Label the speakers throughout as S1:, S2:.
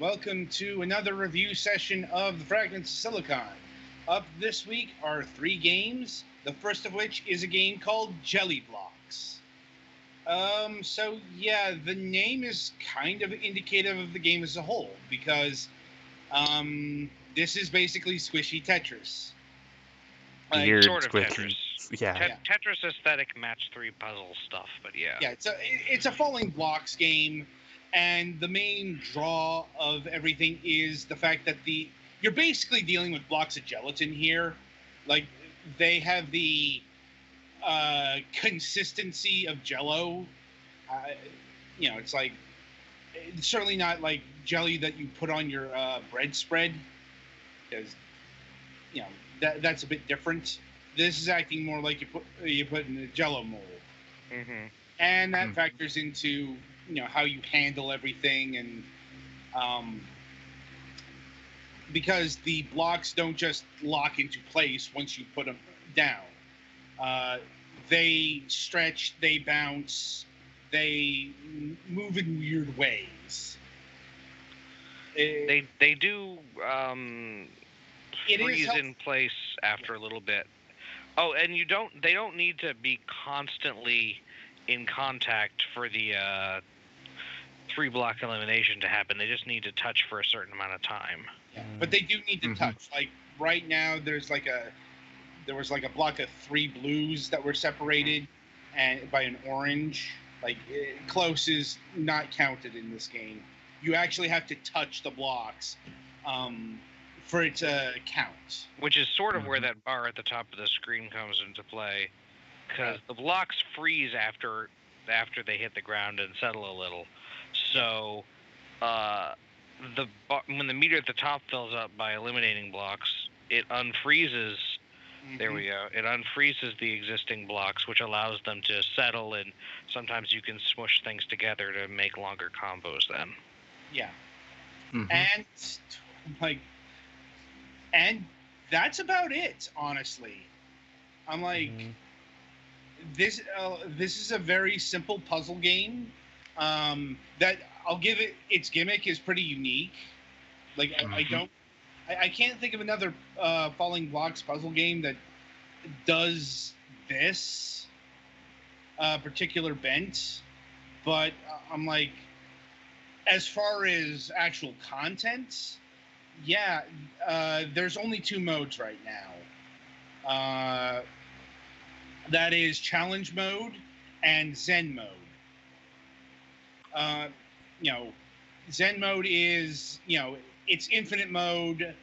S1: welcome to another review session of the Fragments of Silicon. Up this week are three games, the first of which is a game called Jelly Blocks. The name is kind of indicative of the game as a whole, because this is basically squishy Tetris.
S2: Weird
S3: sort of
S2: squishy.
S3: Tetris.
S2: Yeah.
S3: Tetris aesthetic match 3 puzzle stuff, but yeah.
S1: Yeah, it's a falling blocks game, and the main draw of everything is the fact that you're basically dealing with blocks of gelatin here. Like, they have the consistency of Jell-O. It's like, it's certainly not like jelly that you put on your bread spread, because that's a bit different. This is acting more like you put in a Jell-O mold, and that factors into how you handle everything, and because the blocks don't just lock into place once you put them down. They stretch, they bounce, they move in weird ways.
S3: They do freeze in place after a little bit. Oh, and they don't need to be constantly in contact for the 3-block elimination to happen. They just need to touch for a certain amount of time.
S1: Yeah, but they do need to touch. Like right now, there was like a block of 3 blues that were separated and by an orange. Like, close is not counted in this game. You actually have to touch the blocks for it to count.
S3: Which is sort of where that bar at the top of the screen comes into play, because the blocks freeze after they hit the ground and settle a little. So when the meter at the top fills up by eliminating blocks, it unfreezes. There we go. It unfreezes the existing blocks, which allows them to settle, and sometimes you can smush things together to make longer combos then.
S1: Yeah. And that's about it, honestly. I'm like, this is a very simple puzzle game that I'll give it. Its gimmick is pretty unique. Like, I can't think of another falling blocks puzzle game that does this particular bent. But I'm like, as far as actual content, there's only 2 modes right now. That is challenge mode and Zen mode. Zen mode is, it's infinite mode,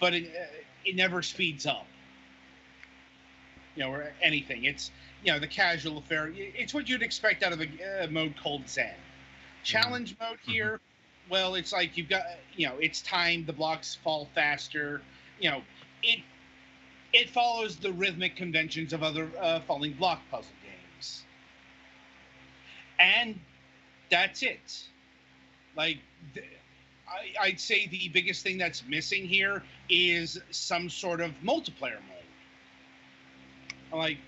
S1: but it never speeds up. Or anything. It's, the casual affair. It's what you'd expect out of a mode called Zen. Challenge mode here, well, it's like you've got, it's timed, the blocks fall faster. It follows the rhythmic conventions of other falling block puzzle games. And that's it. Like, I'd say the biggest thing that's missing here is some sort of multiplayer mode. Like,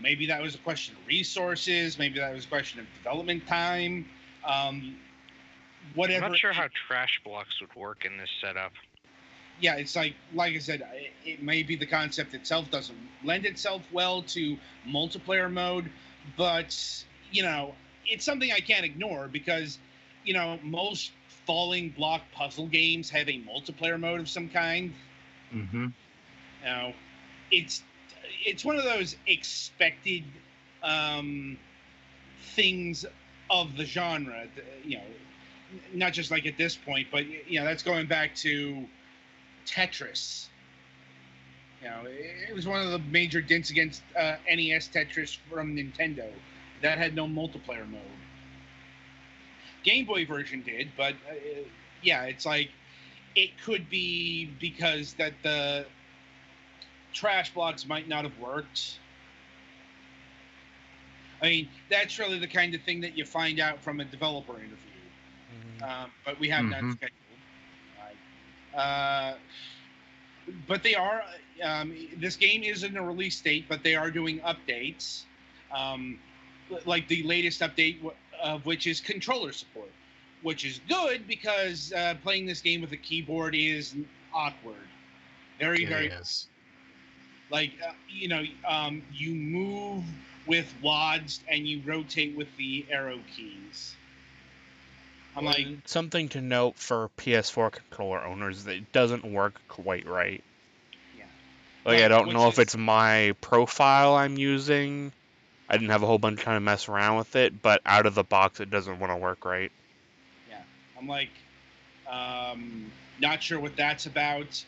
S1: maybe that was a question of resources, maybe that was a question of development time, whatever.
S3: I'm not sure how trash blocks would work in this setup.
S1: Yeah, it's like I said, it may be the concept itself doesn't lend itself well to multiplayer mode, but, it's something I can't ignore because, most falling block puzzle games have a multiplayer mode of some kind. It's one of those expected things of the genre, not just like at this point, but, that's going back to Tetris. It was one of the major dints against NES Tetris from Nintendo. That had no multiplayer mode. Game Boy version did, but it's like, it could be because that the trash blocks might not have worked. I mean, that's really the kind of thing that you find out from a developer interview. But we have not scheduled. But they are, this game is in a release state, but they are doing updates. Like the latest update of which is controller support. which is good because playing this game with a keyboard is awkward. Very, very.
S4: Yes.
S1: Like, you move with WADs and you rotate with the arrow keys. I'm like,
S2: something to note for PS4 controller owners that it doesn't work quite right.
S1: Yeah.
S2: Like, I don't know if it's my profile I'm using. I didn't have a whole bunch of time to mess around with it, but out of the box, it doesn't want to work right.
S1: Yeah. I'm like, not sure what that's about.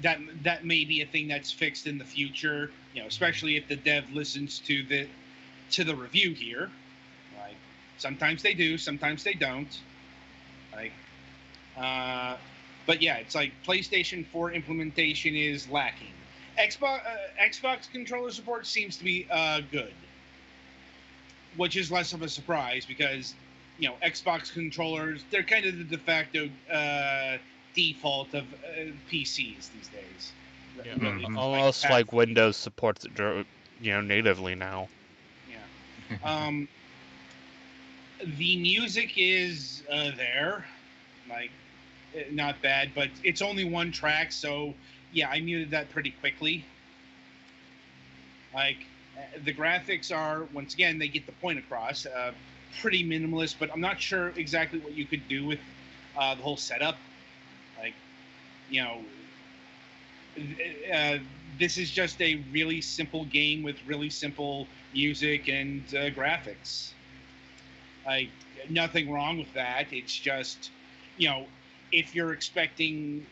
S1: That may be a thing that's fixed in the future. Especially if the dev listens to the review here. Like, sometimes they do, sometimes they don't. Like, but yeah, it's like PlayStation 4 implementation is lacking. Xbox controller support seems to be good, which is less of a surprise because Xbox controllers, they're kind of the de facto default of PCs these days.
S2: Yeah, almost like Windows supports it, natively now.
S1: Yeah. The music is there, like, not bad, but it's only one track, so yeah, I muted that pretty quickly. Like, the graphics are, once again, they get the point across. Pretty minimalist, but I'm not sure exactly what you could do with the whole setup. Like, this is just a really simple game with really simple music and graphics. Like, nothing wrong with that. It's just, if you're expecting,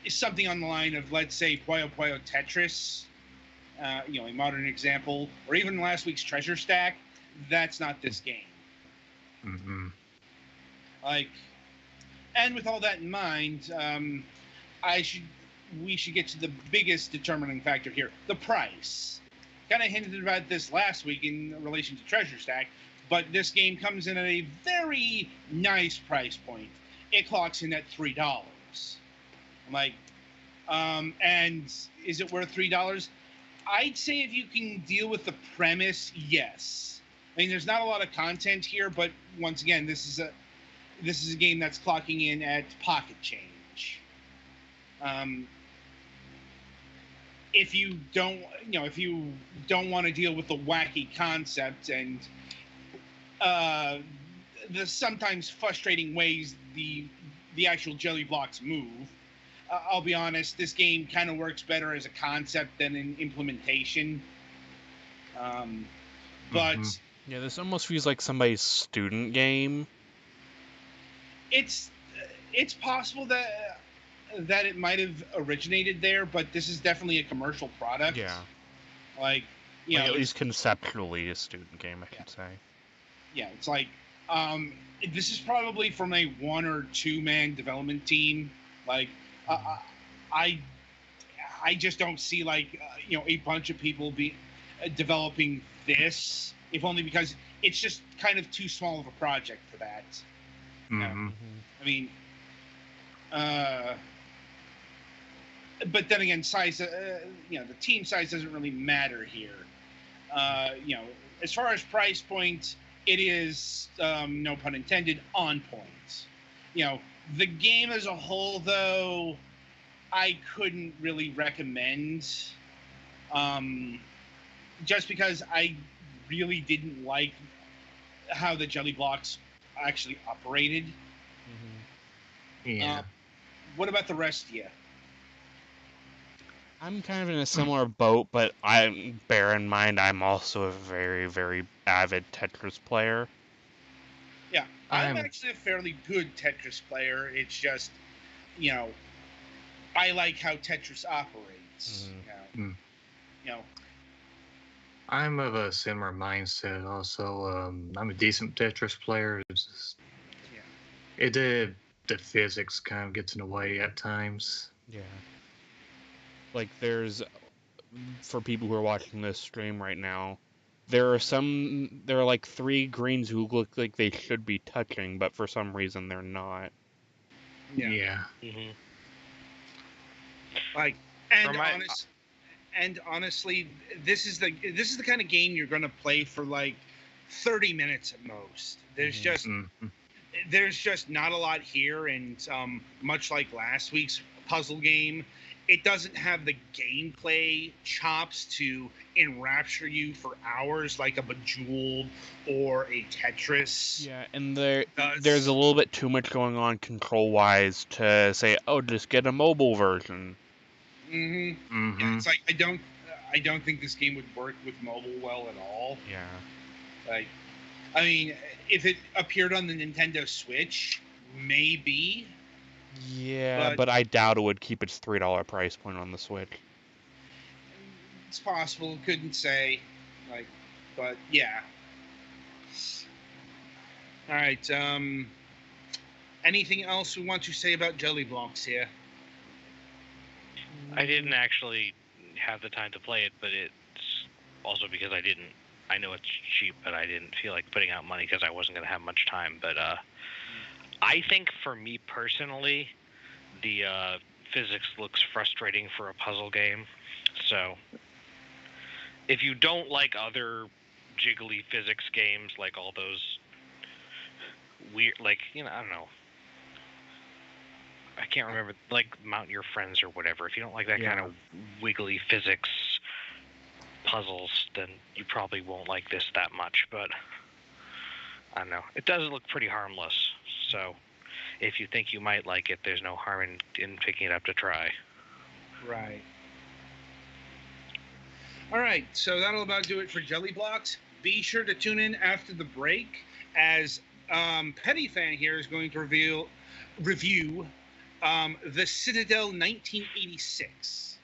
S1: something on the line of, let's say, Puyo Puyo Tetris, a modern example, or even last week's Treasure Stack, that's not this game.
S4: Mm-hmm.
S1: Like, and with all that in mind, we should get to the biggest determining factor here: the price. Kind of hinted about this last week in relation to Treasure Stack, but this game comes in at a very nice price point. It clocks in at $3. I'm like, and is it worth $3? I'd say if you can deal with the premise, yes. I mean, there's not a lot of content here, but once again, this is a game that's clocking in at pocket change. If you don't want to deal with the wacky concept and the sometimes frustrating ways the actual jelly blocks move, I'll be honest, this game kind of works better as a concept than an implementation. But
S2: yeah, this almost feels like somebody's student game.
S1: It's possible that it might have originated there, but this is definitely a commercial product.
S2: Yeah.
S1: Like,
S2: at least conceptually a student game, I should say.
S1: Yeah, it's like, this is probably from a 1 or 2 man development team. Like, I just don't see, like, a bunch of people developing this, if only because it's just kind of too small of a project for that.
S4: Mm-hmm.
S1: I mean, but then again, size, the team size doesn't really matter here. As far as price point, it is, no pun intended, on point. The game as a whole, though, I couldn't really recommend, just because I really didn't like how the jelly blocks actually operated.
S4: Yeah.
S1: What about the rest of you?
S2: I'm kind of in a similar boat, but bear in mind I'm also a very, very avid Tetris player.
S1: Yeah, I'm actually a fairly good Tetris player. It's just, I like how Tetris operates.
S4: I'm of a similar mindset. Also, I'm a decent Tetris player. It's just, the physics kind of gets in the way at times.
S2: Yeah. Like, for people who are watching this stream right now, there are like 3 greens who look like they should be touching, but for some reason they're not.
S4: Yeah.
S3: Mm-hmm.
S1: Like, and honestly, this is the kind of game you're going to play for, like, 30 minutes at most. There's just not a lot here, and much like last week's puzzle game, it doesn't have the gameplay chops to enrapture you for hours like a Bejeweled or a Tetris.
S2: Yeah, and there's a little bit too much going on control-wise to say, oh, just get a mobile version.
S1: Yeah, it's like I don't think this game would work with mobile well at all.
S2: Yeah.
S1: Like, I mean, if it appeared on the Nintendo Switch, maybe.
S2: Yeah, but I doubt it would keep its $3 price point on the Switch.
S1: It's possible. Couldn't say. Like, but yeah. All right. Anything else we want to say about Jelly Blancs here?
S3: I didn't actually have the time to play it, but it's also because I know it's cheap, but I didn't feel like putting out money because I wasn't going to have much time. But I think for me personally, the physics looks frustrating for a puzzle game. So if you don't like other jiggly physics games, like all those weird, like, I don't know. I can't remember, like Mount Your Friends or whatever. If you don't like that kind of wiggly physics puzzles, then you probably won't like this that much. But I don't know. It does look pretty harmless. So if you think you might like it, there's no harm in picking it up to try.
S1: Right. All right. So that'll about do it for Jelly Blocks. Be sure to tune in after the break, as Petty Fan here is going to review the Citadel 1986.